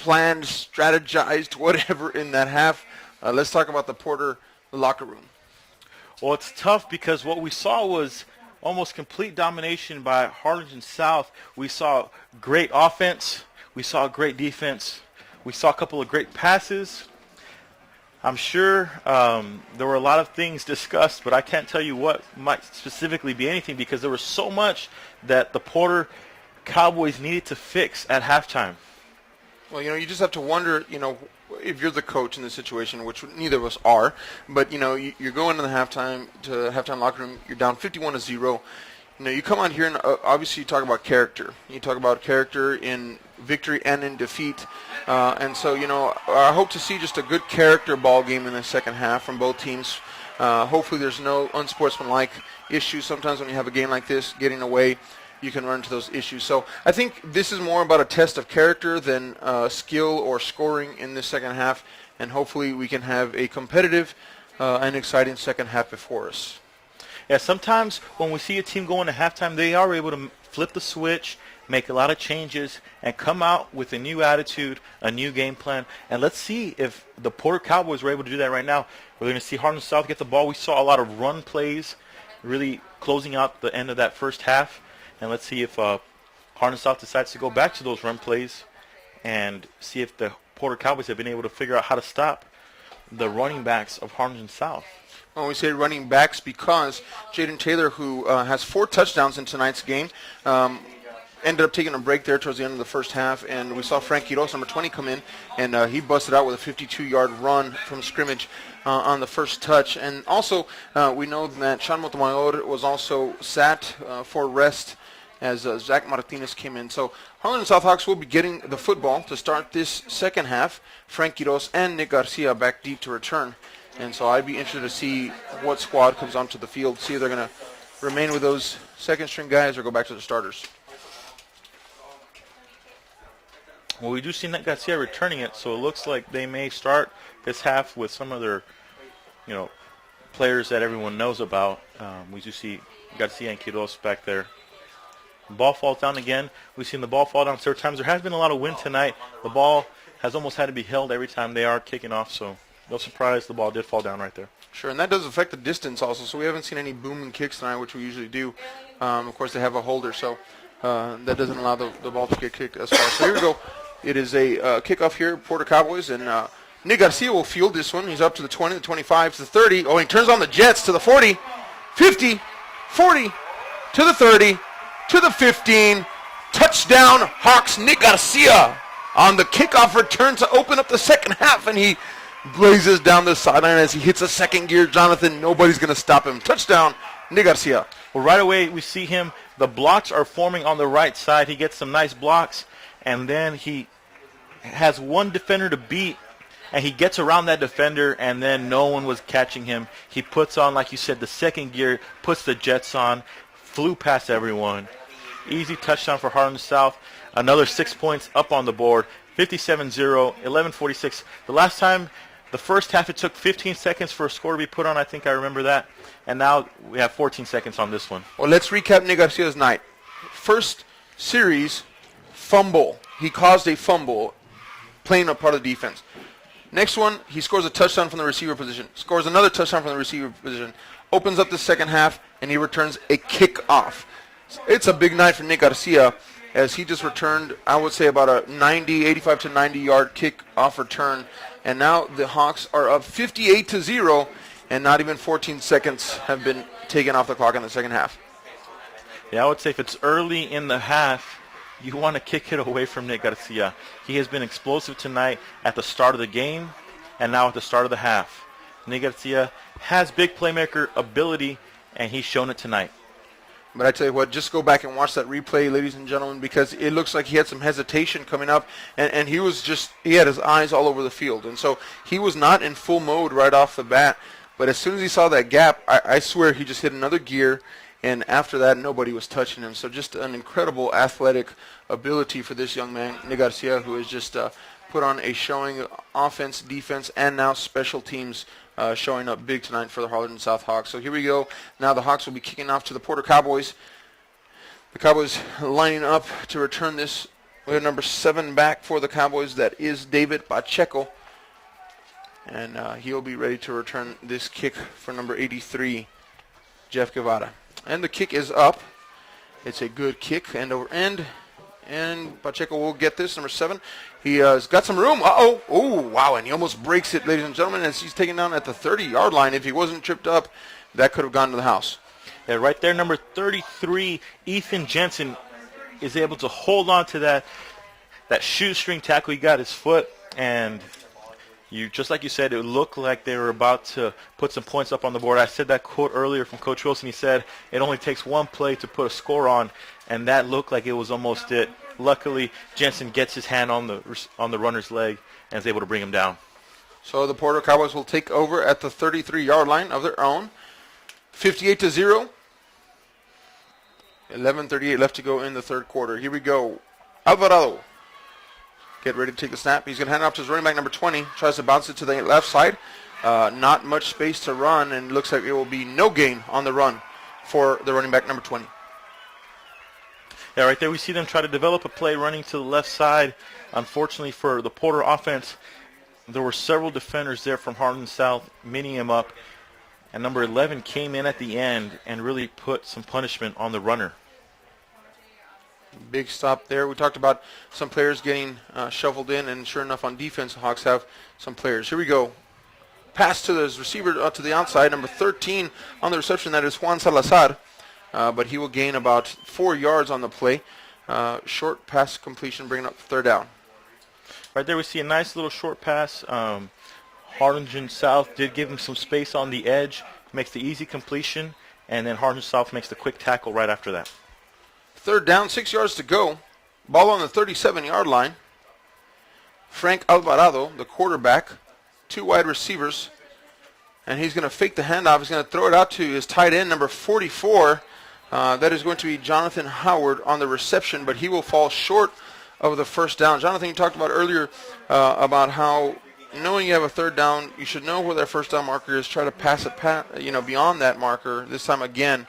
planned, strategized, whatever in that half. Let's talk about the Porter locker room. Well, it's tough because what we saw was almost complete domination by Harlingen South. We saw great offense. We saw great defense. We saw a couple of great passes. I'm sure there were a lot of things discussed, but I can't tell you what might specifically be anything because there was so much that the Porter Cowboys needed to fix at halftime. Well, you just have to wonder, if you're the coach in this situation, which neither of us are, but, you're going to the halftime locker room, you're down 51-0. You come out here and obviously you talk about character. You talk about character in victory and in defeat. And so, I hope to see just a good character ball game in the second half from both teams. Hopefully there's no unsportsmanlike issues. Sometimes when you have a game like this, getting away, you can run into those issues. So I think this is more about a test of character than skill or scoring in this second half. And hopefully we can have a competitive and exciting second half before us. Yeah, sometimes when we see a team go into halftime, they are able to flip the switch, make a lot of changes, and come out with a new attitude, a new game plan. And let's see if the Porter Cowboys were able to do that right now. We're going to see Harlingen South get the ball. We saw a lot of run plays really closing out the end of that first half. And let's see if Harlingen South decides to go back to those run plays and see if the Porter Cowboys have been able to figure out how to stop the running backs of Harlingen South. Well, we say running backs because Jaden Taylor, who has 4 touchdowns in tonight's game, ended up taking a break there towards the end of the first half, and we saw Frank Quiroz, number 20, come in, and he busted out with a 52-yard run from scrimmage on the first touch. And also, we know that Sean Montemayor was also sat for rest as Zach Martinez came in. So Harlingen South Hawks will be getting the football to start this second half. Frank Quiroz and Nick Garcia back deep to return. And so I'd be interested to see what squad comes onto the field, see if they're going to remain with those second-string guys or go back to the starters. Well, we do see Nick Garcia returning it, so it looks like they may start this half with some of their, players that everyone knows about. We do see Garcia and Quiroz back there. Ball falls down again. We've seen the ball fall down several times. There has been a lot of wind tonight. The ball has almost had to be held every time they are kicking off, so no surprise the ball did fall down right there. Sure, and that does affect the distance also, so we haven't seen any booming kicks tonight, which we usually do. Of course, they have a holder, so that doesn't allow the ball to get kicked as far. So here we go. It is a kickoff here, Porter Cowboys, and Nick Garcia will field this one. He's up to the 20, the 25, to the 30. Oh, he turns on the Jets to the 40, 50, 40, to the 30, to the 15. Touchdown, Hawks. Nick Garcia on the kickoff return to open up the second half, and he blazes down the sideline as he hits a second gear. Jonathan, nobody's going to stop him. Touchdown, Nick Garcia. Well, right away we see him. The blocks are forming on the right side. He gets some nice blocks, and then he has one defender to beat, and he gets around that defender, and then no one was catching him. He puts on, like you said, the second gear, puts the Jets on, flew past everyone. Easy touchdown for Harlingen South. Another 6 points up on the board. 57-0, 11:46. The last time, the first half, it took 15 seconds for a score to be put on. I think I remember that. And now we have 14 seconds on this one. Well, let's recap Nick Garcia's night. First series, fumble. He caused a fumble, playing a part of the defense. Next one, he scores a touchdown from the receiver position. Scores another touchdown from the receiver position. Opens up the second half, and he returns a kickoff. It's a big night for Nick Garcia, as he just returned, I would say, about a 85 to 90-yard kickoff return. And now the Hawks are up 58-0, and not even 14 seconds have been taken off the clock in the second half. Yeah, I would say if it's early in the half, you want to kick it away from Nick Garcia. He has been explosive tonight at the start of the game and now at the start of the half. Nick Garcia has big playmaker ability, and he's shown it tonight. But I tell you what, just go back and watch that replay, ladies and gentlemen, because it looks like he had some hesitation coming up, and he had his eyes all over the field. And so he was not in full mode right off the bat. But as soon as he saw that gap, I swear he just hit another gear, and after that, nobody was touching him. So just an incredible athletic ability for this young man, Nick Garcia, who has just put on a showing offense, defense, and now special teams showing up big tonight for the Harlingen South Hawks. So here we go. Now the Hawks will be kicking off to the Porter Cowboys. The Cowboys lining up to return this We have number 7 back for the Cowboys. That is David Pacheco. And he'll be ready to return this kick for number 83, Jeff Guevara. And the kick is up. It's a good kick, end over end. And Pacheco will get this, number 7. He has got some room. Uh-oh. Oh, wow. And he almost breaks it, ladies and gentlemen, as he's taken down at the 30-yard line. If he wasn't tripped up, that could have gone to the house. Yeah, right there, number 33, Ethan Jensen is able to hold on to that shoestring tackle. He got his foot, and just like you said, it looked like they were about to put some points up on the board. I said that quote earlier from Coach Wilson. He said it only takes one play to put a score on, and that looked like it was almost it. Luckily, Jensen gets his hand on the runner's leg and is able to bring him down. So the Porter Cowboys will take over at the 33-yard line of their own. 58-0. 11:38 left to go in the third quarter. Here we go. Alvarado. Get ready to take the snap. He's going to hand it off to his running back, number 20. Tries to bounce it to the left side. Not much space to run, and looks like it will be no gain on the run for the running back, number 20. Yeah, right there we see them try to develop a play running to the left side. Unfortunately for the Porter offense, there were several defenders there from Harlingen South mining him up. And number 11 came in at the end and really put some punishment on the runner. Big stop there. We talked about some players getting shuffled in, and sure enough, on defense, Hawks have some players. Here we go. Pass to the receiver to the outside. Number 13 on the reception, that is Juan Salazar. But he will gain about 4 yards on the play. Short pass completion, bringing up third down. Right there we see a nice little short pass. Harlingen South did give him some space on the edge. Makes the easy completion, and then Harlingen South makes the quick tackle right after that. Third down, 6 yards to go. Ball on the 37-yard line. Frank Alvarado, the quarterback, 2 wide receivers, and he's going to fake the handoff. He's going to throw it out to his tight end, number 44. That is going to be Jonathan Howard on the reception, but he will fall short of the first down. Jonathan, you talked about earlier about how knowing you have a third down, you should know where that first down marker is. Try to pass it, beyond that marker. This time again,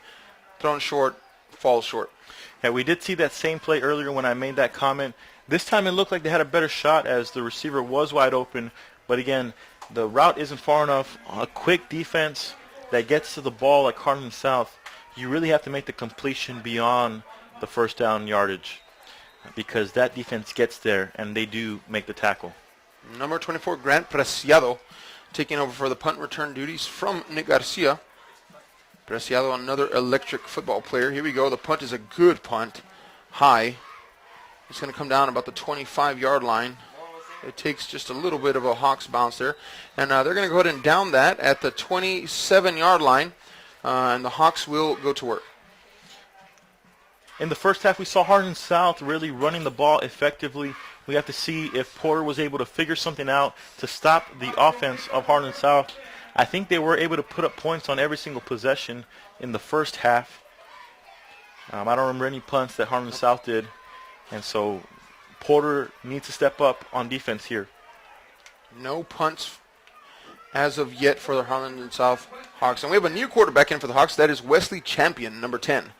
thrown short, falls short. Yeah, we did see that same play earlier when I made that comment. This time it looked like they had a better shot as the receiver was wide open. But again, the route isn't far enough. A quick defense that gets to the ball like Harlingen South, you really have to make the completion beyond the first down yardage because that defense gets there and they do make the tackle. Number 24, Grant Preciado, taking over for the punt return duties from Nick Garcia. Preciado, another electric football player. Here we go. The punt is a good punt. High. It's going to come down about the 25-yard line. It takes just a little bit of a Hawks bounce there. And they're going to go ahead and down that at the 27-yard line. And the Hawks will go to work. In the first half, we saw Harlingen South really running the ball effectively. We have to see if Porter was able to figure something out to stop the offense of Harlingen South. I think they were able to put up points on every single possession in the first half. I don't remember any punts that Harlingen South did. And so Porter needs to step up on defense here. No punts as of yet for the Harlingen South Hawks. And we have a new quarterback in for the Hawks. That is Wesley Champion, number 10.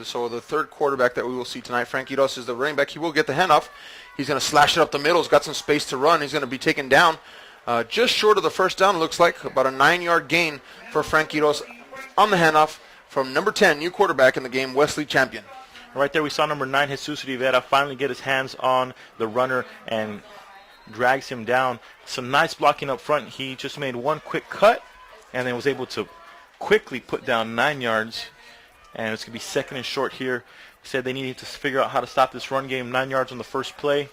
So the third quarterback that we will see tonight. Frank Quiroz is the running back. He will get the handoff. He's going to slash it up the middle. He's got some space to run. He's going to be taken down just short of the first down. Looks like about a 9-yard gain for Frank Quiroz on the handoff from number 10, new quarterback in the game, Wesley Champion. Right there we saw number 9, Jesus Rivera, finally get his hands on the runner and drags him down. Some nice blocking up front. He just made one quick cut and then was able to quickly put down 9 yards. And it's going to be second and short here. Said they needed to figure out how to stop this run game. 9 yards on the first play.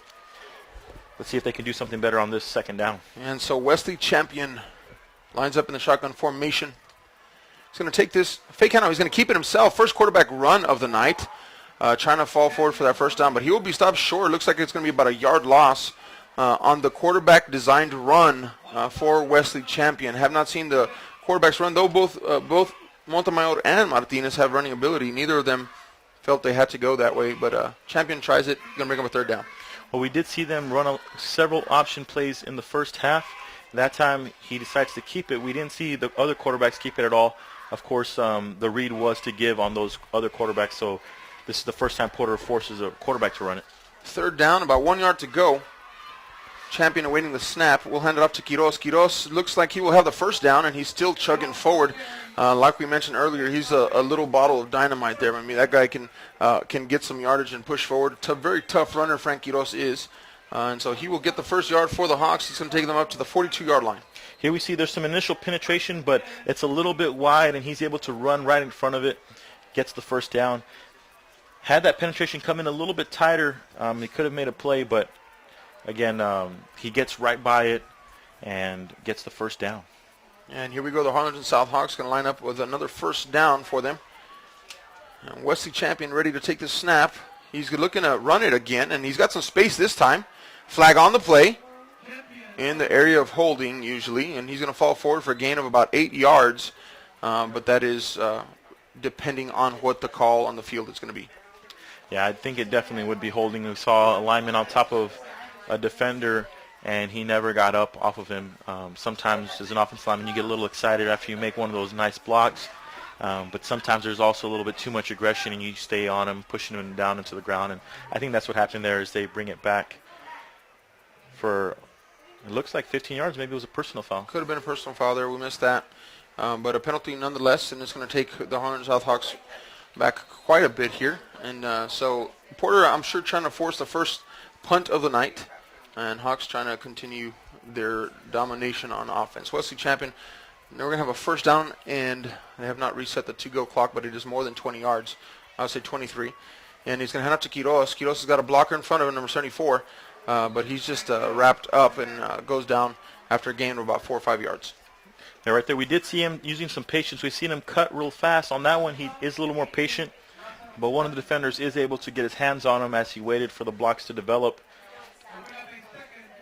Let's see if they can do something better on this second down. And so Wesley Champion lines up in the shotgun formation. He's going to take this fake handoff. He's going to keep it himself. First quarterback run of the night. Trying to fall forward for that first down. But he will be stopped short. Looks like it's going to be about a yard loss on the quarterback-designed run for Wesley Champion. Have not seen the quarterbacks run, though both Montemayor and Martinez have running ability. Neither of them felt they had to go that way, but Champion tries it. Going to bring up a third down. Well, we did see them run several option plays in the first half. That time he decides to keep it. We didn't see the other quarterbacks keep it at all. Of course, the read was to give on those other quarterbacks, so this is the first time Porter forces a quarterback to run it. Third down, about 1 yard to go. Champion awaiting the snap. We'll hand it off to Quiroz. Quiroz looks like he will have the first down, and he's still chugging forward. Like we mentioned earlier, he's a little bottle of dynamite there. I mean, that guy can get some yardage and push forward. Very tough runner, Frank Quiroz is. And so he will get the first yard for the Hawks. He's going to take them up to the 42-yard line. Here we see there's some initial penetration, but it's a little bit wide, and he's able to run right in front of it, gets the first down. Had that penetration come in a little bit tighter, he could have made a play, but again, he gets right by it and gets the first down. And here we go. The Harlingen South Hawks going to line up with another first down for them. And Wesley Champion ready to take the snap. He's looking to run it again, and he's got some space this time. Flag on the play in the area of holding usually, and he's going to fall forward for a gain of about 8 yards. But that is depending on what the call on the field is going to be. Yeah, I think it definitely would be holding. We saw a lineman on top of a defender, and he never got up off of him. Sometimes as an offensive lineman, you get a little excited after you make one of those nice blocks, but sometimes there's also a little bit too much aggression, and you stay on him, pushing him down into the ground. And I think that's what happened there is they bring it back for, it looks like 15 yards. Maybe it was a personal foul. Could have been a personal foul there. We missed that. But a penalty nonetheless, and it's going to take the Harlingen South Hawks back quite a bit here. And so Porter, I'm sure, trying to force the first punt of the night. And Hawks trying to continue their domination on offense. Wesley Champion, we're going to have a first down, and they have not reset the to-go clock, but it is more than 20 yards. I would say 23. And he's going to hand up to Quiroz. Quiroz has got a blocker in front of him, number 74, but he's just wrapped up and goes down after a gain of about 4 or 5 yards. Yeah, right there, we did see him using some patience. We've seen him cut real fast. On that one, he is a little more patient, but one of the defenders is able to get his hands on him as he waited for the blocks to develop.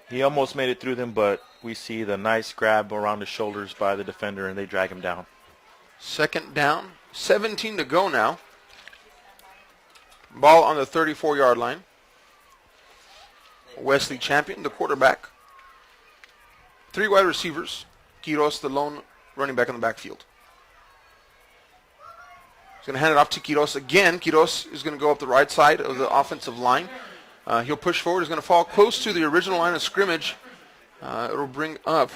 He almost made it through them, but we see the nice grab around his shoulders by the defender, and they drag him down. Second down, 17 to go now. Ball on the 34-yard line. Wesley Champion, the quarterback. 3 wide receivers. Quiroz, the lone running back in the backfield. He's going to hand it off to Quiroz again. Quiroz is going to go up the right side of the offensive line. He'll push forward. He's going to fall close to the original line of scrimmage. It'll bring up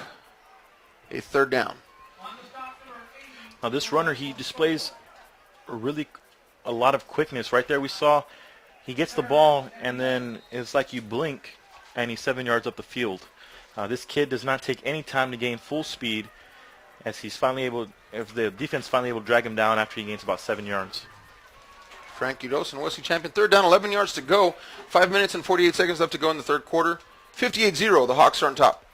a third down. Now this runner, he displays a lot of quickness. Right there we saw he gets the ball, and then it's like you blink, and he's 7 yards up the field. This kid does not take any time to gain full speed, as he's finally able, if the defense finally able to drag him down after he gains about 7 yards. Frank Quiroz and Wesley Champion. Third down, 11 yards to go. 5 minutes and 48 seconds left to go in the third quarter. 58-0, the Hawks are on top.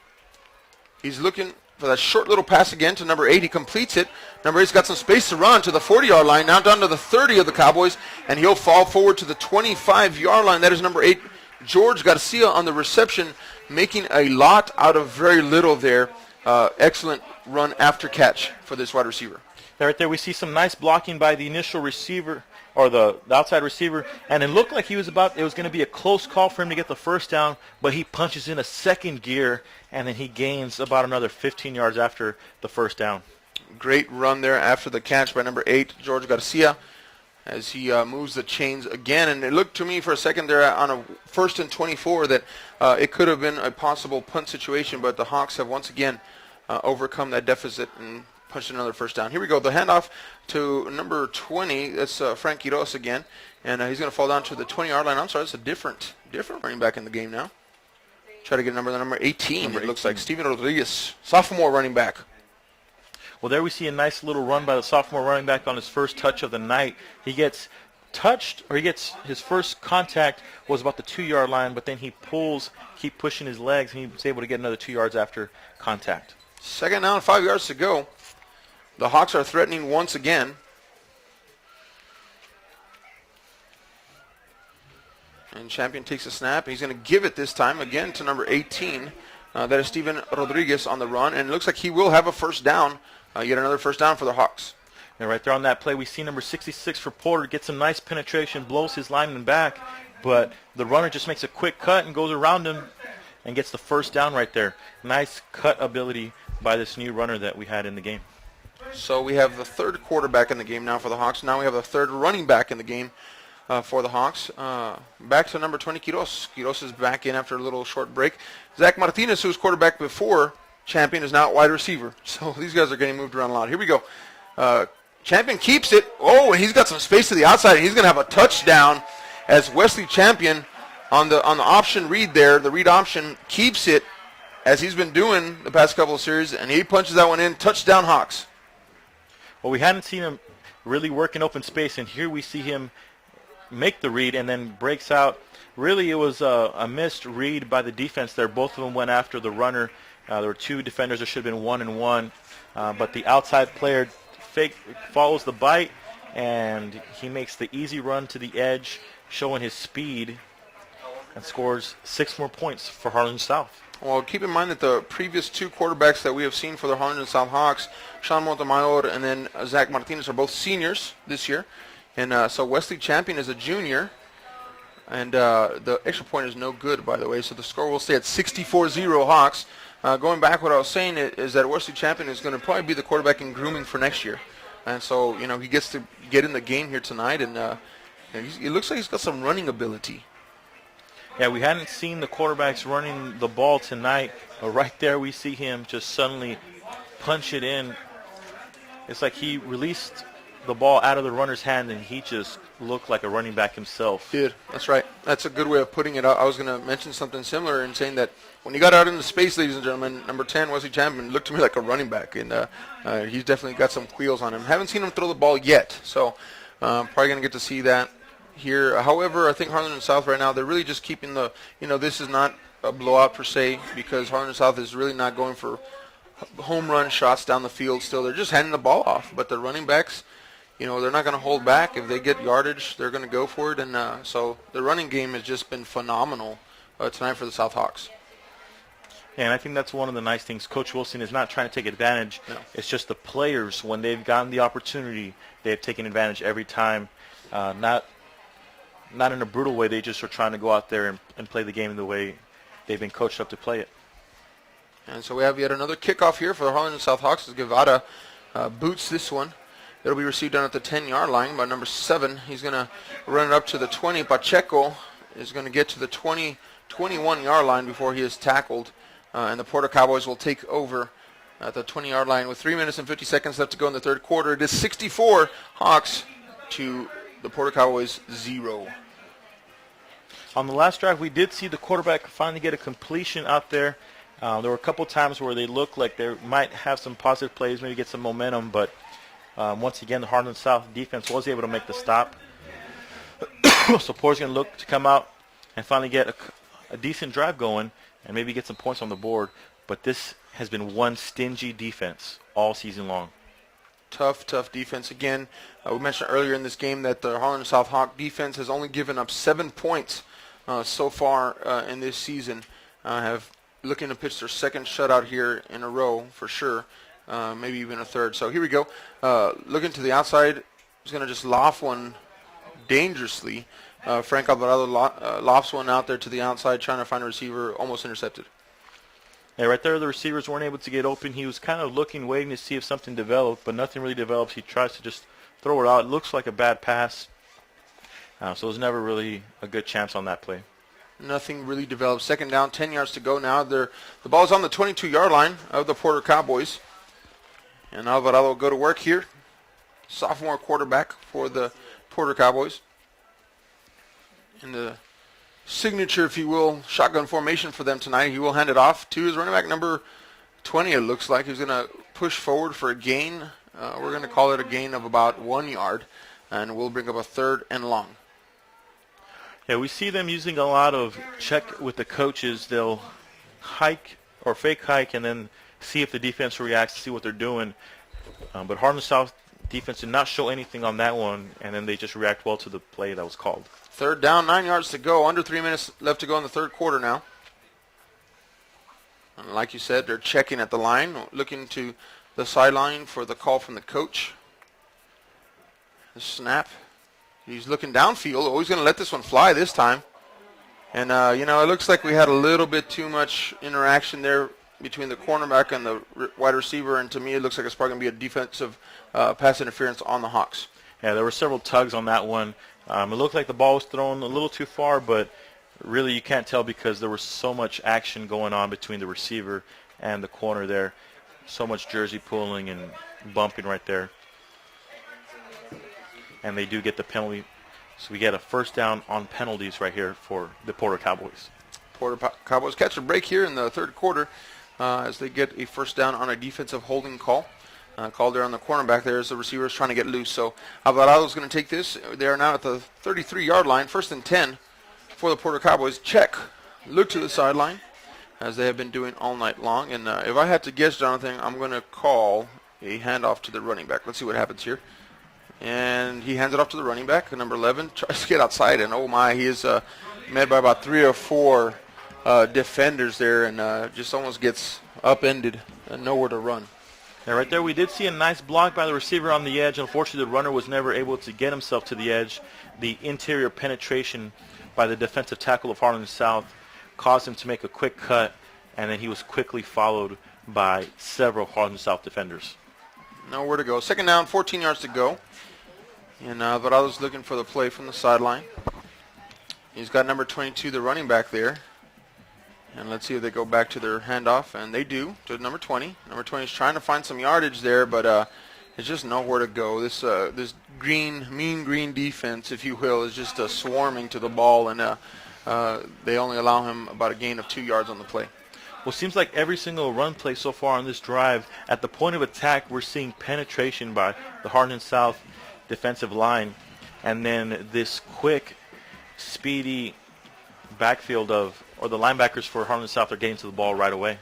He's looking for that short little pass again to number 8. He completes it. Number 8's got some space to run to the 40-yard line, now down to the 30 of the Cowboys, and he'll fall forward to the 25-yard line. That is number 8, George Garcia, on the reception, making a lot out of very little there. Excellent run after catch for this wide receiver. Right there we see some nice blocking by the initial receiver, or the outside receiver, and it looked like it was going to be a close call for him to get the first down, but he punches in a second gear, and then he gains about another 15 yards after the first down. Great run there after the catch by number 8, George Garcia, as he moves the chains again. And it looked to me for a second there on a 1st and 24 that it could have been a possible punt situation, but the Hawks have once again overcome that deficit and punched another first down. Here we go. The handoff to number 20. That's Frank Quiroz again. And he's going to fall down to the 20-yard line. I'm sorry, it's a different running back in the game now. Try to get number 18. It looks like Steven Rodriguez, sophomore running back. Well, there we see a nice little run by the sophomore running back on his first touch of the night. He gets touched, or he gets his first contact was about the 2-yard line, but then he keep pushing his legs, and he was able to get another 2 yards after contact. Second down, 5 yards to go. The Hawks are threatening once again. And Champion takes a snap. He's going to give it this time again to number 18. That is Steven Rodriguez on the run. And it looks like he will have a first down. Yet another first down for the Hawks. And right there on that play, we see number 66 for Porter get some nice penetration, blows his lineman back. But the runner just makes a quick cut and goes around him and gets the first down right there. Nice cut ability by this new runner that we had in the game. So we have the third quarterback in the game now for the Hawks. Now we have the third running back in the game for the Hawks. Back to number 20, Quiroz. Quiroz is back in after a little short break. Zach Martinez, who was quarterback before Champion, is now wide receiver. So these guys are getting moved around a lot. Here we go. Champion keeps it. Oh, and he's got some space to the outside. He's going to have a touchdown as Wesley Champion on the option read there. The read option keeps it as he's been doing the past couple of series, and he punches that one in. Touchdown, Hawks. Well, we hadn't seen him really work in open space, and here we see him make the read and then breaks out. Really, it was a missed read by the defense there. Both of them went after the runner. There were two defenders. There should have been 1-1. But the outside player follows the bite, and he makes the easy run to the edge, showing his speed, and scores 6 more points for Harlingen South. Well, keep in mind that the previous two quarterbacks that we have seen for the Harlingen South Hawks, Sean Montemayor and then Zach Martinez, are both seniors this year. And so Wesley Champion is a junior. And the extra point is no good, by the way. So the score will stay at 64-0 Hawks. Going back, what I was saying is that Wesley Champion is going to probably be the quarterback in grooming for next year. And so, he gets to get in the game here tonight. And it looks like he's got some running ability. Yeah, we hadn't seen the quarterbacks running the ball tonight, but right there we see him just suddenly punch it in. It's like he released the ball out of the runner's hand, and he just looked like a running back himself. Did. That's right. That's a good way of putting it. I was going to mention something similar in saying that when he got out into space, ladies and gentlemen, number 10, Wesley Champion, looked to me like a running back, and he's definitely got some wheels on him. Haven't seen him throw the ball yet, so probably going to get to see that here. However, I think Harlingen South right now, they're really just keeping the, this is not a blowout per se, because Harlingen South is really not going for home run shots down the field still. They're just handing the ball off. But the running backs, they're not going to hold back. If they get yardage, they're going to go for it. And so the running game has just been phenomenal tonight for the South Hawks. Yeah, and I think that's one of the nice things. Coach Wilson is not trying to take advantage. No. It's just the players, when they've gotten the opportunity, they've taken advantage every time. Not in a brutal way. They just are trying to go out there and play the game the way they've been coached up to play it. And so we have yet another kickoff here for the Harlingen South Hawks as Guevara boots this one. It'll be received down at the 10-yard line by number 7. He's going to run it up to the 20. Pacheco is going to get to the 21-yard line before he is tackled. And the Porter Cowboys will take over at the 20-yard line with 3 minutes and 50 seconds left to go in the third quarter. It is 64 Hawks to the Porter Cowboys 0. On the last drive, we did see the quarterback finally get a completion out there. There were a couple times where they looked like they might have some positive plays, maybe get some momentum, but once again, the Harlingen South defense was able to make the stop. So Porter's going to look to come out and finally get a decent drive going and maybe get some points on the board. But this has been one stingy defense all season long. Tough defense. Again, we mentioned earlier in this game that the Harlingen South Hawk defense has only given up 7 points so far in this season. Have looking to pitch their second shutout here in a row for sure, maybe even a third. So here we go. Looking to the outside, he's going to just loft one dangerously. Frank Alvarado lofts one out there to the outside, trying to find a receiver, almost intercepted. Yeah, right there the receivers weren't able to get open. He was kind of looking, waiting to see if something developed, but nothing really develops. He tries to just throw it out. It looks like a bad pass. So it was never really a good chance on that play. Nothing really developed. Second down, 10 yards to go now. The ball's on the 22-yard line of the Porter Cowboys. And Alvarado will go to work here. Sophomore quarterback for the Porter Cowboys. In the signature, if you will, shotgun formation for them tonight. He will hand it off to his running back number 20, it looks like. He's going to push forward for a gain. We're going to call it a gain of about 1 yard. And we'll bring up a third and long. Yeah, we see them using a lot of check with the coaches. They'll hike or fake hike and then see if the defense reacts, see what they're doing. But Harlingen South defense did not show anything on that one, and then they just react well to the play that was called. Third down, 9 yards to go. Under 3 minutes left to go in the third quarter now. And like you said, they're checking at the line, looking to the sideline for the call from the coach. The snap. He's looking downfield. Oh, he's going to let this one fly this time. And, it looks like we had a little bit too much interaction there between the cornerback and the wide receiver. And to me, it looks like it's probably going to be a defensive pass interference on the Hawks. Yeah, there were several tugs on that one. It looked like the ball was thrown a little too far, but really you can't tell because there was so much action going on between the receiver and the corner there. So much jersey pulling and bumping right there. And they do get the penalty. So we get a first down on penalties right here for the Porter Cowboys. Porter Cowboys catch a break here in the third quarter as they get a first down on a defensive holding call. Called there on the cornerback there as the receiver is trying to get loose. So Alvarado's going to take this. They are now at the 33-yard line, 1st and 10 for the Porter Cowboys. Check, look to the sideline as they have been doing all night long. And if I had to guess, Jonathan, I'm going to call a handoff to the running back. Let's see what happens here. And he hands it off to the running back, number 11, tries to get outside, and oh my, he is met by about 3 or 4 defenders there, and just almost gets upended and nowhere to run. Yeah, right there we did see a nice block by the receiver on the edge. Unfortunately, the runner was never able to get himself to the edge. The interior penetration by the defensive tackle of Harlingen South caused him to make a quick cut, and then he was quickly followed by several Harlingen South defenders. Nowhere to go. 2nd down, 14 yards to go. And Alvarado's looking for the play from the sideline. He's got number 22, the running back there. And let's see if they go back to their handoff. And they do, to number 20. Number 20 is trying to find some yardage there, but it's just nowhere to go. This mean green defense, if you will, is just swarming to the ball. And they only allow him about a gain of 2 yards on the play. Well, it seems like every single run play so far on this drive, at the point of attack, we're seeing penetration by the Harlingen South defensive line, and then this quick, speedy backfield or the linebackers for Harlingen South are getting to the ball right away.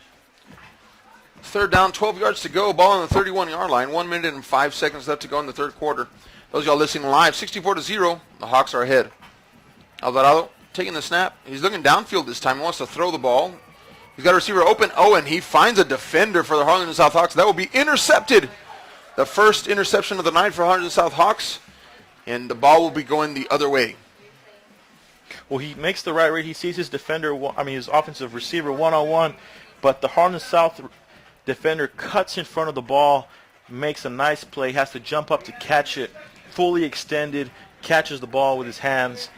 3rd down, 12 yards to go, ball on the 31-yard line, 1 minute and 5 seconds left to go in the third quarter. Those of y'all listening live, 64-0, the Hawks are ahead. Alvarado taking the snap. He's looking downfield this time. He wants to throw the ball. He's got a receiver open. Oh, and he finds a defender for the Harlingen South Hawks. That will be intercepted. The first interception of the night for Harlingen South Hawks, and the ball will be going the other way. Well, he makes the right read. He sees his his offensive receiver one-on-one, but the Harlingen South defender cuts in front of the ball, makes a nice play, has to jump up to catch it, fully extended, catches the ball with his hands,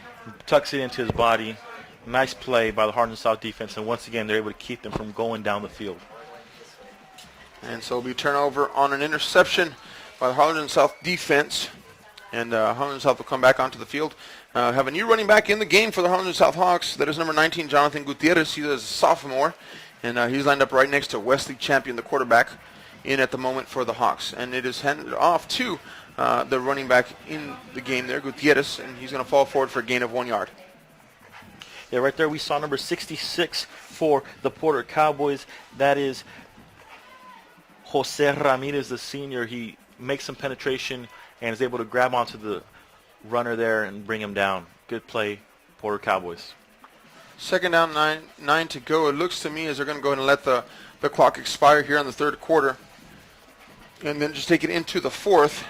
tucks it into his body. Nice play by the Harlingen South defense, and once again, they're able to keep them from going down the field. And so it'll be turnover on an interception by the Harlingen South defense. And Harlingen South will come back onto the field. Have a new running back in the game for the Harlingen South Hawks. That is number 19, Jonathan Gutierrez. He's a sophomore. And he's lined up right next to Wesley Champion, the quarterback, in at the moment for the Hawks. And it is handed off to the running back in the game there, Gutierrez. And he's going to fall forward for a gain of 1 yard. Yeah, right there we saw number 66 for the Porter Cowboys. That is Jose Ramirez, the senior. He makes some penetration and is able to grab onto the runner there and bring him down. Good play, Porter Cowboys. 2nd down, nine to go. It looks to me as they're going to go ahead and let the clock expire here in the third quarter. And then just take it into the fourth.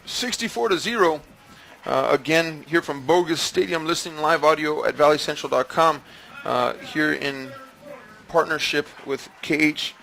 64-0. Again, here from Bogus Stadium, listening live audio at valleycentral.com. Here in partnership with KHGN.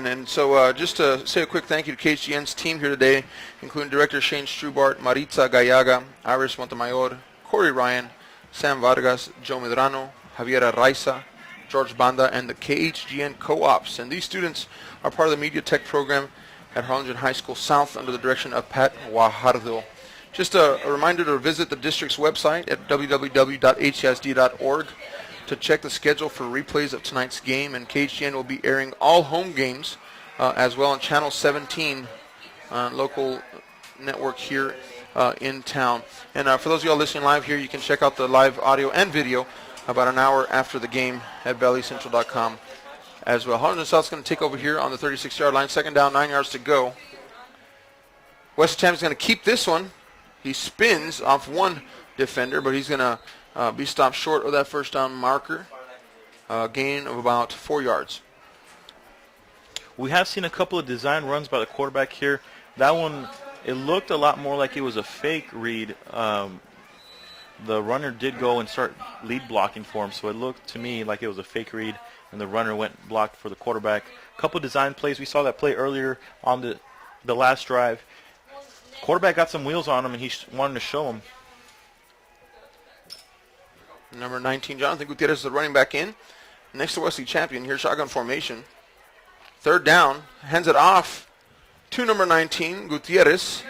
And so just to say a quick thank you to KHGN's team here today, including Director Shane Strubart, Maritza Gallaga, Iris Montemayor, Corey Ryan, Sam Vargas, Joe Medrano, Javier Araiza, George Banda, and the KHGN co-ops. And these students are part of the Media Tech program at Harlingen High School South under the direction of Pat Guajardo. Just a reminder to visit the district's website at www.hcsd.org to check the schedule for replays of tonight's game, and KHGN will be airing all home games as well on Channel 17, local network here in town. And for those of y'all listening live here, you can check out the live audio and video about an hour after the game at valleycentral.com as well. Harlingen South's going to take over here on the 36-yard line. 2nd down, 9 yards to go. West Cham's going to keep this one. He spins off one defender, but he's going to be stopped short of that first down marker. Gain of about 4 yards. We have seen a couple of design runs by the quarterback here. That one, it looked a lot more like it was a fake read. The runner did go and start lead blocking for him, so it looked to me like it was a fake read, and the runner went blocked for the quarterback. A couple of design plays. We saw that play earlier on the last drive. Quarterback got some wheels on him, and he wanted to show him. Number 19, Jonathan Gutierrez is the running back in. Next to Wesley Champion, here shotgun formation. Third down, hands it off to number 19, Gutierrez.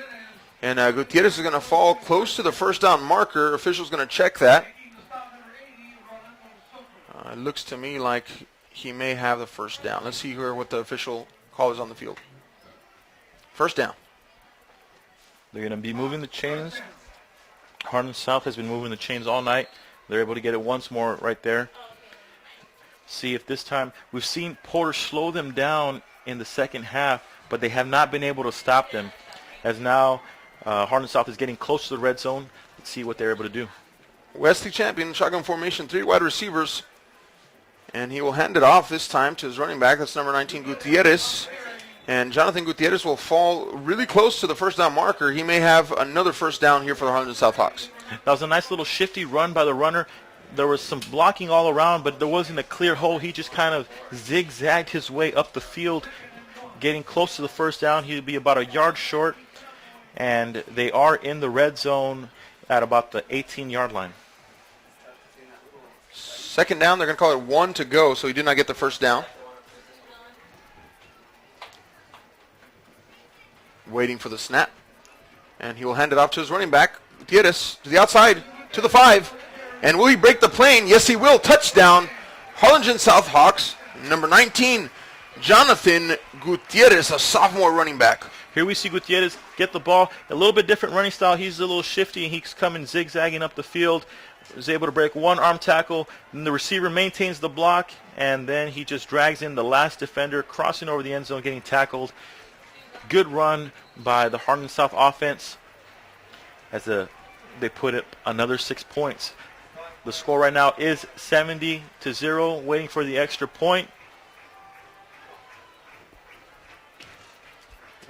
And Gutierrez is going to fall close to the first down marker. Official's going to check that. It looks to me like he may have the first down. Let's see here what the official call is on the field. First down. They're going to be moving the chains. Harlingen South has been moving the chains all night. They're able to get it once more right there. See if this time, we've seen Porter slow them down in the second half, but they have not been able to stop them. As now Harlingen South is getting close to the red zone. Let's see what they're able to do. Wesley Champion, shotgun formation, 3 wide receivers. And he will hand it off this time to his running back. That's number 19, Gutierrez. And Jonathan Gutierrez will fall really close to the first down marker. He may have another first down here for the Harlingen South Hawks. That was a nice little shifty run by the runner. There was some blocking all around, but there wasn't a clear hole. He just kind of zigzagged his way up the field, getting close to the first down. He'll be about a yard short, and they are in the red zone at about the 18-yard line. Second down, they're going to call it 1 to go, so he did not get the first down. Waiting for the snap. And he will hand it off to his running back, Gutierrez, to the outside, to the 5. And will he break the plane? Yes, he will. Touchdown, Harlingen South Hawks. Number 19, Jonathan Gutierrez, a sophomore running back. Here we see Gutierrez get the ball. A little bit different running style. He's a little shifty, and he's coming zigzagging up the field. Is able to break one arm tackle. Then the receiver maintains the block, and then he just drags in the last defender, crossing over the end zone, getting tackled. Good run by the Harlingen South offense as they put up another 6 points. The score right now is 70-0, waiting for the extra point.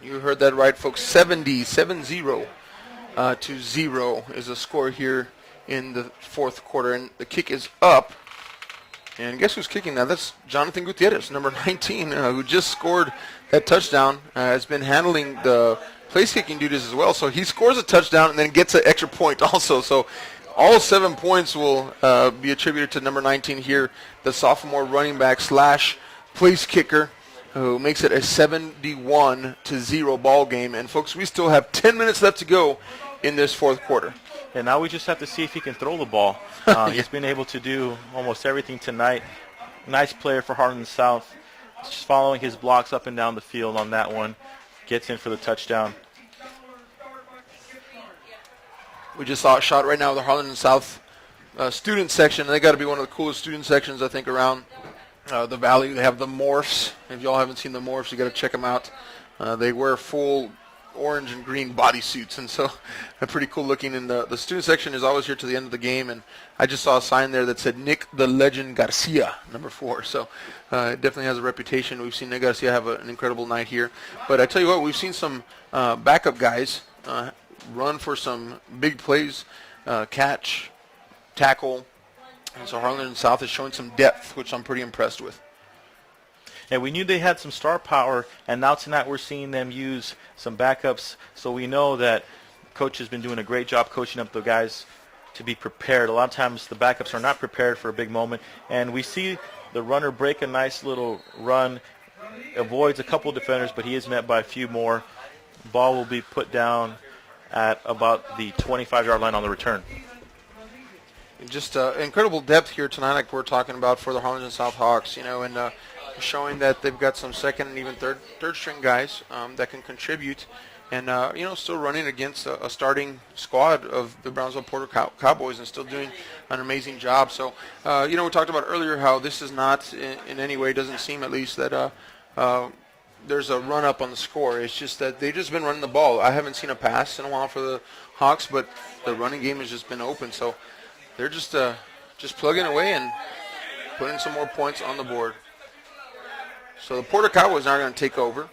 You heard that right, folks. 70-0 to 0 is the score here in the fourth quarter, and the kick is up. And guess who's kicking that? That's Jonathan Gutierrez, number 19, who just scored that touchdown. Has been handling the place kicking duties as well. So he scores a touchdown and then gets an extra point also. So all 7 points will be attributed to number 19 here, the sophomore running back / place kicker, who makes it a 71-0 ball game. And folks, we still have 10 minutes left to go in this fourth quarter. And now we just have to see if he can throw the ball. He's been able to do almost everything tonight. Nice player for Harlingen South. Just following his blocks up and down the field on that one. Gets in for the touchdown. We just saw a shot right now of the Harlingen South student section. They got to be one of the coolest student sections, I think, around the valley. They have the morphs. If y'all haven't seen the morphs, you got to check them out. They wear full orange and green bodysuits, and so they're pretty cool looking. And the student section is always here to the end of the game, and I just saw a sign there that said Nick the Legend Garcia, number 4. So it definitely has a reputation. We've seen Nick Garcia have an incredible night here. But I tell you what, we've seen some backup guys run for some big plays, catch, tackle. And so Harlingen South is showing some depth, which I'm pretty impressed with. And we knew they had some star power, and now tonight we're seeing them use some backups. So we know that Coach has been doing a great job coaching up the guys to be prepared. A lot of times the backups are not prepared for a big moment. And we see the runner break a nice little run, avoids a couple of defenders, but he is met by a few more. Ball will be put down at about the 25-yard line on the return. Just incredible depth here tonight, like we're talking about for the Harlingen South Hawks, and showing that they've got some second and even third string guys that can contribute, and still running against a starting squad of the Brownsville Porter Cowboys and still doing an amazing job. So we talked about earlier how this is not in any way, doesn't seem at least, that there's a run up on the score. It's just that they've just been running the ball. I haven't seen a pass in a while for the Hawks, but the running game has just been open. So they're just plugging away and putting some more points on the board. So the Porter Cowboys are going to take over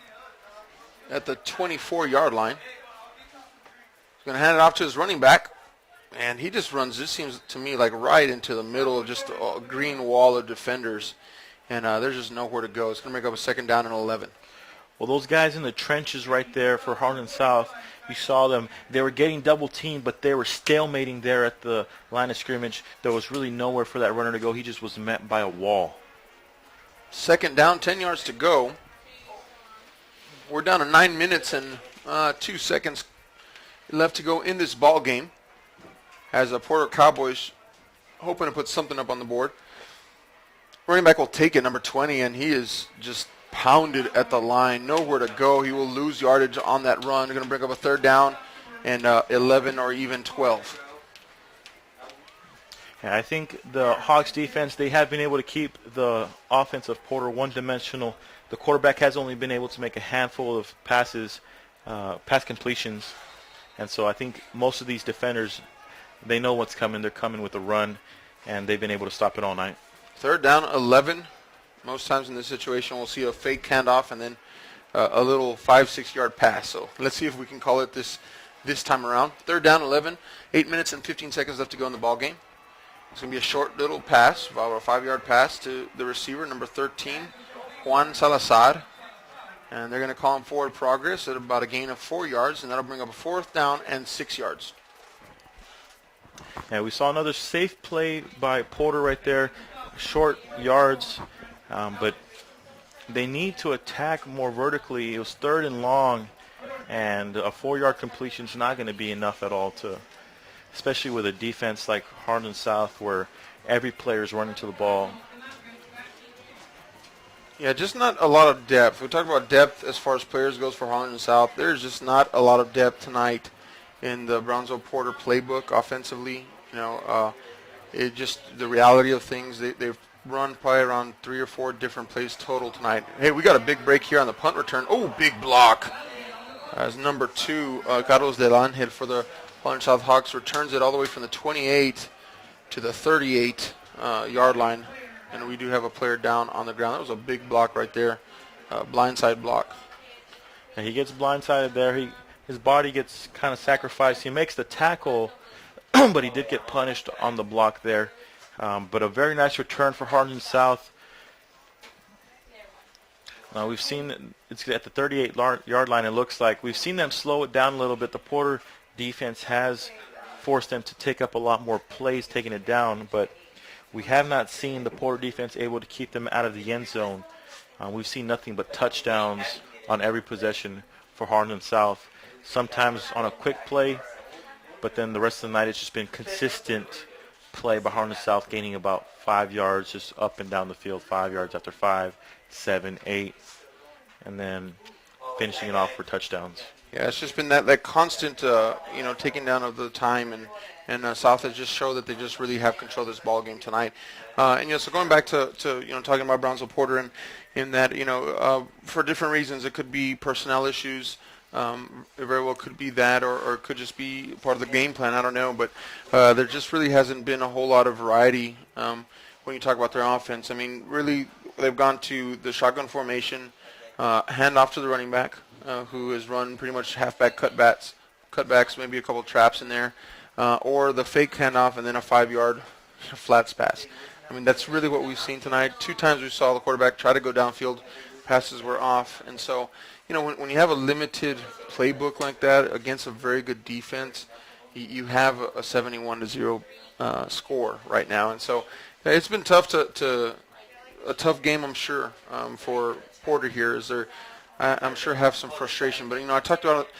at the 24-yard line. He's going to hand it off to his running back, and he just runs, this seems to me like right into the middle of just a green wall of defenders, and there's just nowhere to go. It's going to make up a second down and 11. Well, those guys in the trenches right there for Harlingen South, You saw them. They were getting double teamed, but they were stalemating there at the line of scrimmage. There was really nowhere for that runner to go. He just was met by a wall. Second down, 10 yards to go. We're down to 9 minutes and 2 seconds left to go in this ball game, as the Porter Cowboys hoping to put something up on the board. Running back will take it, number 20, and he is just pounded at the line. Nowhere to go. He will lose yardage on that run. They're going to bring up a third down and 11 or even 12. Yeah, I think the Hawks defense, they have been able to keep the offense of Porter one-dimensional. The quarterback has only been able to make a handful of passes, pass completions. And so I think most of these defenders, they know what's coming. They're coming with a run, and they've been able to stop it all night. Third down, 11. Most times in this situation, we'll see a fake handoff and then a little 5-6 yard pass. So let's see if we can call it this time around. Third down, 11. 8 minutes and 15 seconds left to go in the ball game. It's going to be a short little pass, about a 5-yard pass to the receiver, number 13, Juan Salazar. And they're going to call him forward progress at about a gain of 4 yards, and that'll bring up a fourth down and 6 yards. Yeah, we saw another safe play by Porter right there. Short yards, but they need to attack more vertically. It was third and long, and a 4-yard completion is not going to be enough at all, especially with a defense like Harlingen South where every player is running to the ball. Yeah, just not a lot of depth. We talked about depth as far as players goes for Harlingen South. There's just not a lot of depth tonight in the Brownsville Porter playbook offensively. It just the reality of things. They've run probably around 3 or 4 different plays total tonight. Hey, we got a big break here on the punt return. Oh, big block. As number 2, Carlos Del Angel for the Harlingen South Hawks returns it all the way from the 28 to the 38 yard line. And we do have a player down on the ground. That was a big block right there, blindside block. And he gets blindsided there. His body gets kind of sacrificed. He makes the tackle, but he did get punished on the block there. But a very nice return for Harlingen South. We've seen it's at the 38-yard line, it looks like. We've seen them slow it down a little bit. The Porter defense has forced them to take up a lot more plays, taking it down. But we have not seen the Porter defense able to keep them out of the end zone. We've seen nothing but touchdowns on every possession for Harlingen South. Sometimes on a quick play, but then the rest of the night it's just been consistent play by Harlingen South, gaining about 5 yards just up and down the field, 5 yards after 5, 7, 8, and then finishing it off for touchdowns. Yeah, it's just been that constant, taking down of the time, and South has just showed that they just really have control of this ball game tonight. So going back to talking about Brownsville Porter, and in that, for different reasons, it could be personnel issues. It very well could be that, or it could just be part of the game plan. I don't know, but there just really hasn't been a whole lot of variety when you talk about their offense. I mean, really, they've gone to the shotgun formation, hand off to the running back, who has run pretty much halfback cutbacks, maybe a couple traps in there, or the fake handoff and then a 5-yard flats pass. I mean, that's really what we've seen tonight. 2 times we saw the quarterback try to go downfield, passes were off, and so. When you have a limited playbook like that against a very good defense, you have a 71-0 score right now, and so it's been tough a tough game, I'm sure, for Porter here. I'm sure have some frustration, but I talked about it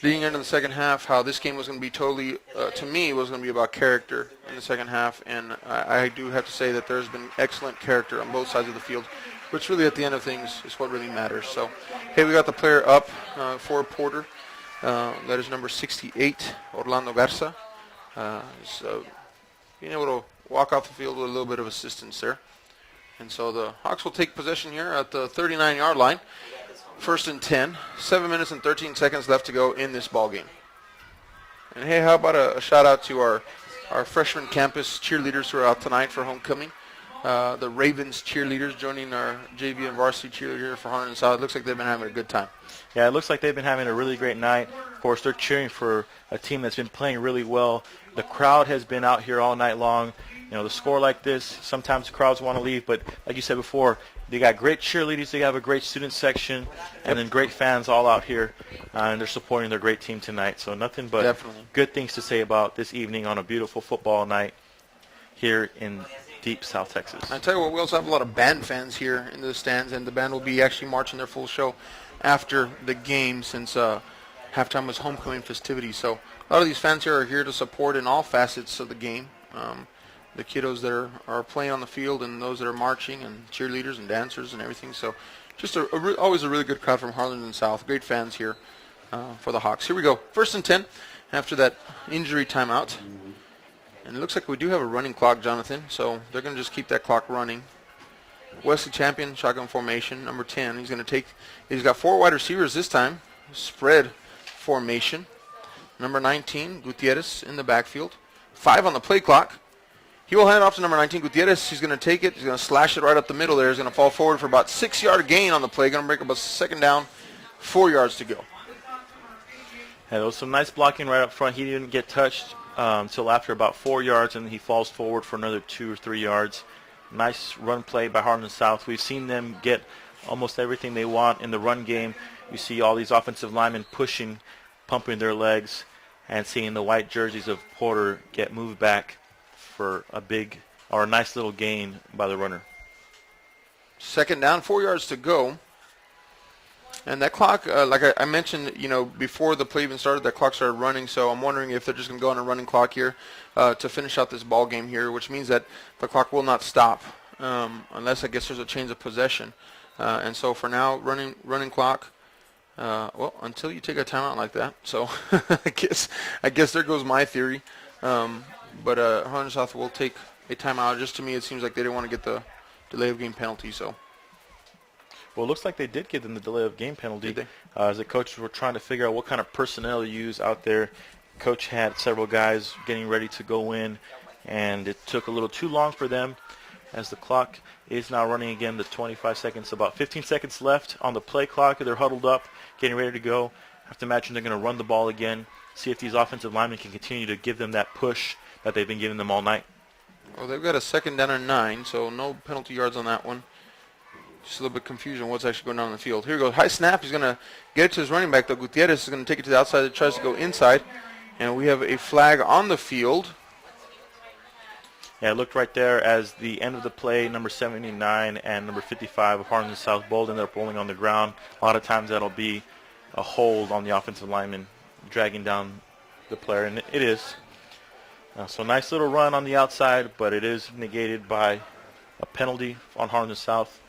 leading into the second half how this game was going to be totally, to me, was going to be about character in the second half, and I do have to say that there's been excellent character on both sides of the field, which really at the end of things is what really matters. So, hey, we got the player up for Porter. That is number 68, Orlando Garza. So being able to walk off the field with a little bit of assistance there. And so the Hawks will take possession here at the 39-yard line. First and 10. 7 minutes and 13 seconds left to go in this ball game. And hey, how about a shout-out to our freshman campus cheerleaders who are out tonight for homecoming. The Ravens cheerleaders joining our JV and varsity cheerleader for Harlingen South. It looks like they've been having a good time. Yeah, it looks like they've been having a really great night. Of course, they're cheering for a team that's been playing really well. The crowd has been out here all night long. The score like this, sometimes crowds want to leave, but like you said before, they got great cheerleaders, they have a great student section, and then great fans all out here, and they're supporting their great team tonight. So nothing but good things to say about this evening on a beautiful football night here in deep South Texas. I tell you what, we also have a lot of band fans here in the stands, and the band will be actually marching their full show after the game, since halftime was homecoming festivities. So a lot of these fans here are here to support in all facets of the game. The kiddos that are playing on the field, and those that are marching, and cheerleaders and dancers and everything. So just always a really good crowd from Harlingen South. Great fans here for the Hawks. Here we go. 1st and 10 after that injury timeout. And it looks like we do have a running clock, Jonathan. So they're going to just keep that clock running. Wesley Champion, shotgun formation, number 10. He's got 4 wide receivers this time. Spread formation. Number 19, Gutierrez in the backfield. 5 on the play clock. He will hand it off to number 19, Gutierrez. He's going to take it. He's going to slash it right up the middle there. He's going to fall forward for about 6-yard gain on the play. Going to break up a 2nd down, 4 yards to go. Yeah, there was some nice blocking right up front. He didn't get touched until after about 4 yards, and he falls forward for another 2 or 3 yards. Nice run play by Harlingen South. We've seen them get almost everything they want in the run game. You see all these offensive linemen pushing, pumping their legs, and seeing the white jerseys of Porter get moved back for a nice little gain by the runner. 2nd down, 4 yards to go. And that clock, like I mentioned, before the play even started, that clock started running. So I'm wondering if they're just going to go on a running clock here to finish out this ball game here, which means that the clock will not stop unless I guess there's a change of possession. And so for now, running clock. Until you take a timeout like that. So I guess there goes my theory. But Harlingen South will take a timeout. Just to me, it seems like they didn't want to get the delay of game penalty. So, well, it looks like they did get them the delay of game penalty. Did they? As the coaches were trying to figure out what kind of personnel to use out there. Coach had several guys getting ready to go in, and it took a little too long for them. As the clock is now running again, the 25 seconds, about 15 seconds left on the play clock. They're huddled up, getting ready to go. I have to imagine they're going to run the ball again, see if these offensive linemen can continue to give them that push that they've been giving them all night. Well, they've got a 2nd down and 9, so no penalty yards on that one. Just a little bit confusion on what's actually going on in the field. Here we go. High snap. He's going to get it to his running back, though. Gutierrez is going to take it to the outside. He tries to go inside. And we have a flag on the field. Yeah, it looked right there as the end of the play, number 79 and number 55 of Harlingen South both ended up rolling on the ground. A lot of times that'll be a hold on the offensive lineman, dragging down the player, and it is. So nice little run on the outside, but it is negated by a penalty on Harlingen South.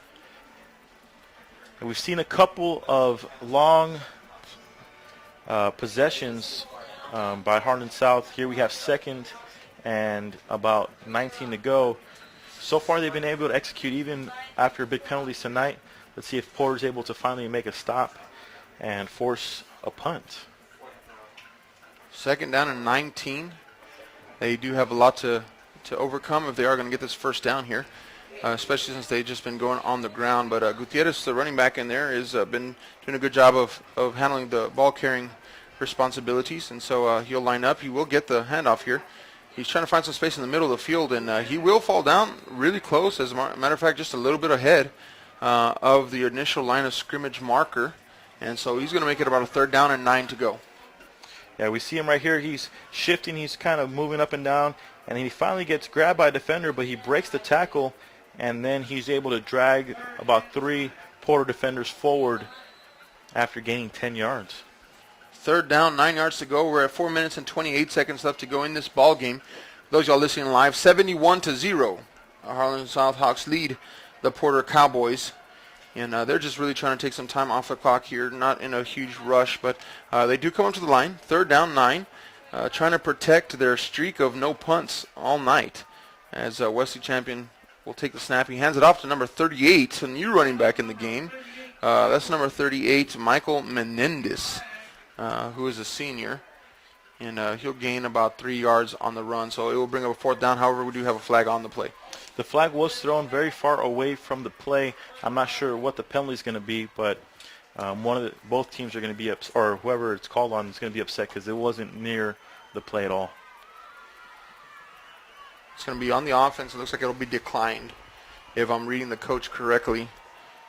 And we've seen a couple of long possessions by Harlingen South. Here we have 2nd and about 19 to go. So far they've been able to execute even after big penalties tonight. Let's see if Porter's able to finally make a stop and force a punt. 2nd down and 19. They do have a lot to overcome if they are going to get this 1st down here, especially since they've just been going on the ground. But Gutierrez, the running back in there, has been doing a good job of handling the ball-carrying responsibilities. And so he'll line up. He will get the handoff here. He's trying to find some space in the middle of the field, and he will fall down really close. As a matter of fact, just a little bit ahead of the initial line of scrimmage marker. And so he's going to make it about a 3rd down and 9 to go. Yeah, we see him right here. He's shifting. He's kind of moving up and down. And he finally gets grabbed by a defender, but he breaks the tackle. And then he's able to drag about 3 Porter defenders forward after gaining 10 yards. 3rd down, 9 yards to go. We're at 4 minutes and 28 seconds left to go in this ball game. Those y'all listening live, 71-0. Harlingen South Hawks lead the Porter Cowboys. And they're just really trying to take some time off the clock here, not in a huge rush, but they do come up to the line. 3rd down, 9, trying to protect their streak of no punts all night. As Wesley Champion will take the snap. He hands it off to number 38, a new running back in the game. That's number 38, Michael Menendez, who is a senior. And he'll gain about 3 yards on the run, so it will bring up a 4th down. However, we do have a flag on the play. The flag was thrown very far away from the play. I'm not sure what the penalty is going to be, but both teams are going to be upset, or whoever it's called on is going to be upset because it wasn't near the play at all. It's going to be on the offense. It looks like it'll be declined, if I'm reading the coach correctly.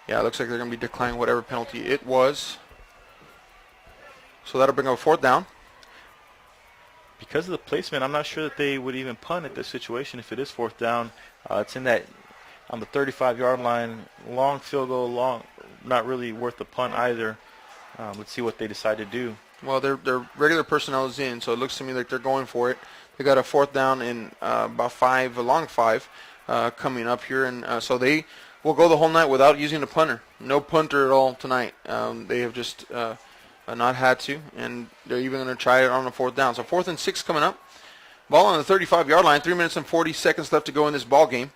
Yeah, it looks like they're going to be declining whatever penalty it was. So that'll bring up a 4th down. Because of the placement, I'm not sure that they would even punt at this situation if it is 4th down. It's in that on the 35-yard line, long field goal, long, not really worth the punt either. Let's see what they decide to do. Well, their regular personnel is in, so it looks to me like they're going for it. They got a 4th down in about 5, a long 5, coming up here, and so they will go the whole night without using a punter. No punter at all tonight. They have just not had to, and they're even going to try it on the 4th down. So 4th and 6 coming up. Ball on the 35-yard line. 3 minutes and 40 seconds left to go in this ball game.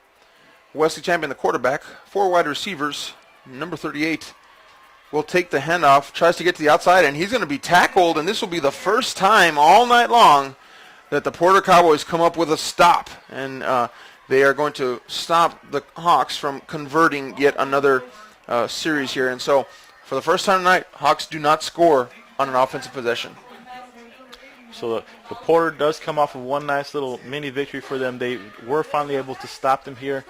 Wesley Champion, the quarterback. 4 wide receivers. Number 38 will take the handoff. Tries to get to the outside, and he's going to be tackled. And this will be the first time all night long that the Porter Cowboys come up with a stop. And they are going to stop the Hawks from converting yet another series here. And so, for the first time tonight, Hawks do not score on an offensive possession. So the Porter does come off of one nice little mini victory for them. They were finally able to stop them here.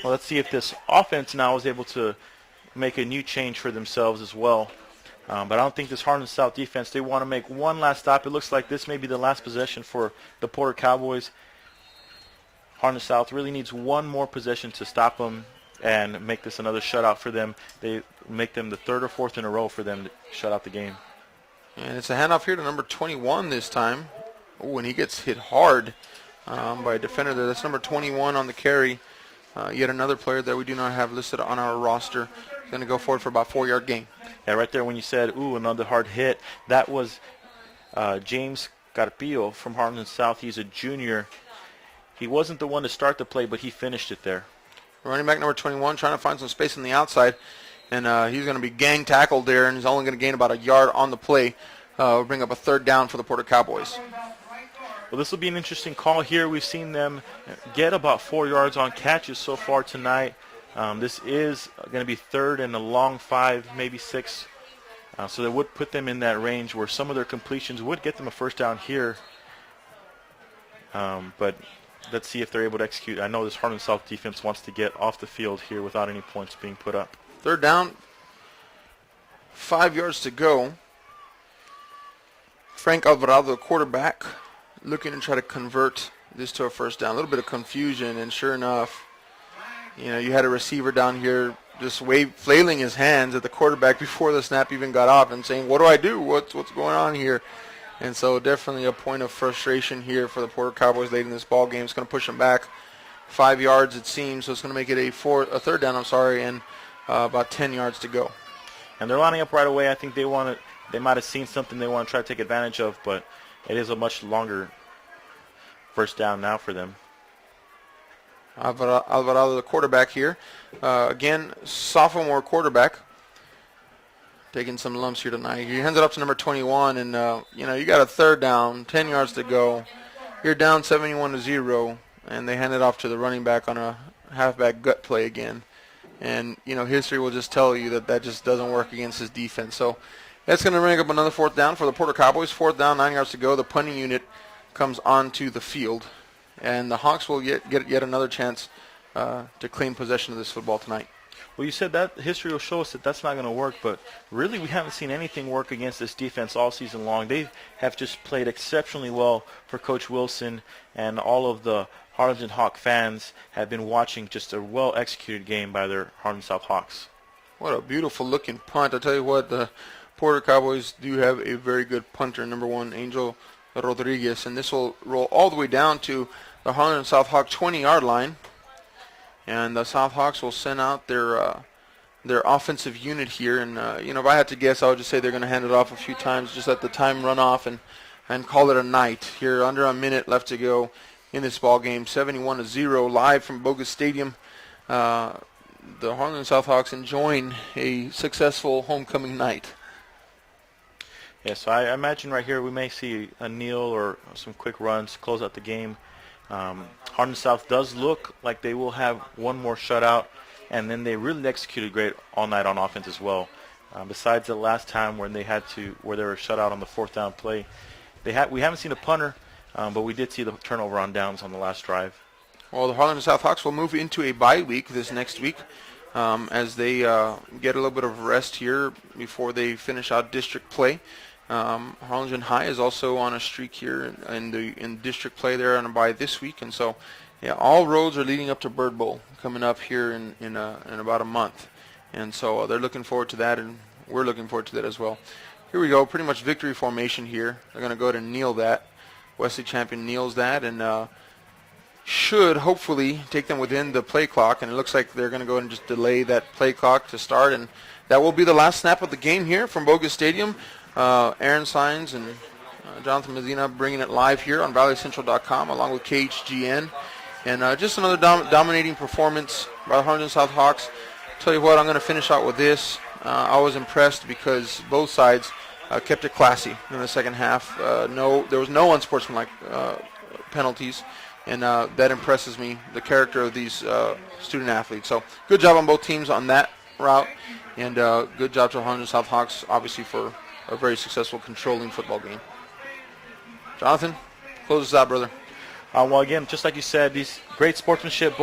Well, let's see if this offense now is able to make a new change for themselves as well. But I don't think this Harlingen South defense, they want to make one last stop. It looks like this may be the last possession for the Porter Cowboys. Harlingen South really needs one more possession to stop them and make this another shutout for them. They make them the 3rd or 4th in a row for them to shut out the game. And it's a handoff here to number 21 this time. Oh, and he gets hit hard by a defender there. That's number 21 on the carry. Yet another player that we do not have listed on our roster. He's going to go forward for about 4-yard gain. Yeah, right there when you said, ooh, another hard hit, that was James Carpillo from Harlingen South. He's a junior. He wasn't the one to start the play, but he finished it there. Running back number 21 trying to find some space on the outside. And he's going to be gang tackled there, and he's only going to gain about a yard on the play. We'll bring up a 3rd down for the Porter Cowboys. Well, this will be an interesting call here. We've seen them get about 4 yards on catches so far tonight. This is going to be 3rd and a long 5, maybe 6. So that would put them in that range where some of their completions would get them a 1st down here. But let's see if they're able to execute. I know this Harlingen South defense wants to get off the field here without any points being put up. 3rd down, 5 yards to go. Frank Alvarado, the quarterback, looking to try to convert this to a 1st down. A little bit of confusion, and sure enough, you had a receiver down here just flailing his hands at the quarterback before the snap even got off and saying, what do I do? What's going on here? And so definitely a point of frustration here for the Porter Cowboys late in this ball game. It's going to push them back 5 yards, it seems, so it's going to make it a 3rd down, and about 10 yards to go. And they're lining up right away. I think they might have seen something they want to try to take advantage of, but it is a much longer 1st down now for them. Alvarado, the quarterback here. Again, sophomore quarterback. Taking some lumps here tonight. He hands it up to number 21, and you got a 3rd down, 10 yards to go. You're down 71-0, and they hand it off to the running back on a halfback gut play again. And, history will just tell you that just doesn't work against his defense. So that's going to bring up another 4th down for the Porter Cowboys. 4th down, 9 yards to go. The punting unit comes onto the field. And the Hawks will get yet another chance to claim possession of this football tonight. Well, you said that history will show us that that's not going to work, but really we haven't seen anything work against this defense all season long. They have just played exceptionally well for Coach Wilson, and all of the Harlingen Hawk fans have been watching just a well-executed game by their Harlingen South Hawks. What a beautiful-looking punt. I tell you what, the Porter Cowboys do have a very good punter, number 1, Angel Rodriguez, and this will roll all the way down to the Harlingen South Hawk 20-yard line. And the South Hawks will send out their offensive unit here. And, if I had to guess, I would just say they're going to hand it off a few times, just let the time run off and call it a night. Here, under a minute left to go in this ball game, 71-0, live from Bogus Stadium. The Harlingen South Hawks enjoying a successful homecoming night. Yeah, so I imagine right here we may see a kneel or some quick runs to close out the game. Harlingen South does look like they will have one more shutout, and then they really executed great all night on offense as well. Besides the last time when they were shut out on the 4th down play, we haven't seen a punter, but we did see the turnover on downs on the last drive. Well, the Harlingen South Hawks will move into a bye week this next week as they get a little bit of rest here before they finish out district play. Harlingen High is also on a streak here in district play. They're on a bye this week, and so yeah, all roads are leading up to Bird Bowl coming up here in about a month, and so they're looking forward to that, and we're looking forward to that as well. Here we go, pretty much victory formation here. They're going to go ahead and kneel that. Wesley Champion kneels that, and should hopefully take them within the play clock, and it looks like they're going to go ahead and just delay that play clock to start, and that will be the last snap of the game here from Bogus Stadium. Aaron Sines and Jonathan Medina bringing it live here on ValleyCentral.com along with KHGN, and just another dominating performance by the Harlingen South Hawks. Tell you what, I'm going to finish out with this. I was impressed because both sides kept it classy in the second half. There was no unsportsmanlike penalties, and that impresses me, the character of these student athletes. So good job on both teams on that route, and good job to the Harlingen South Hawks, obviously, for a very successful controlling football game. Jonathan, close us out, brother. Well, again, just like you said, these great sportsmanship.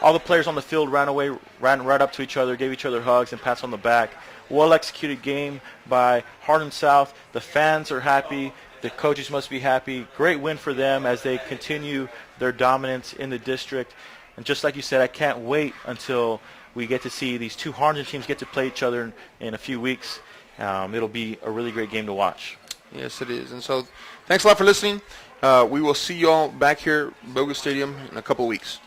All the players on the field ran right up to each other, gave each other hugs and pats on the back. Well-executed game by Harlingen South. The fans are happy. The coaches must be happy. Great win for them as they continue their dominance in the district. And just like you said, I can't wait until we get to see these two Harlingen teams get to play each other in a few weeks. It'll be a really great game to watch. Yes, it is. And so thanks a lot for listening. We will see you all back here at Bogus Stadium in a couple weeks.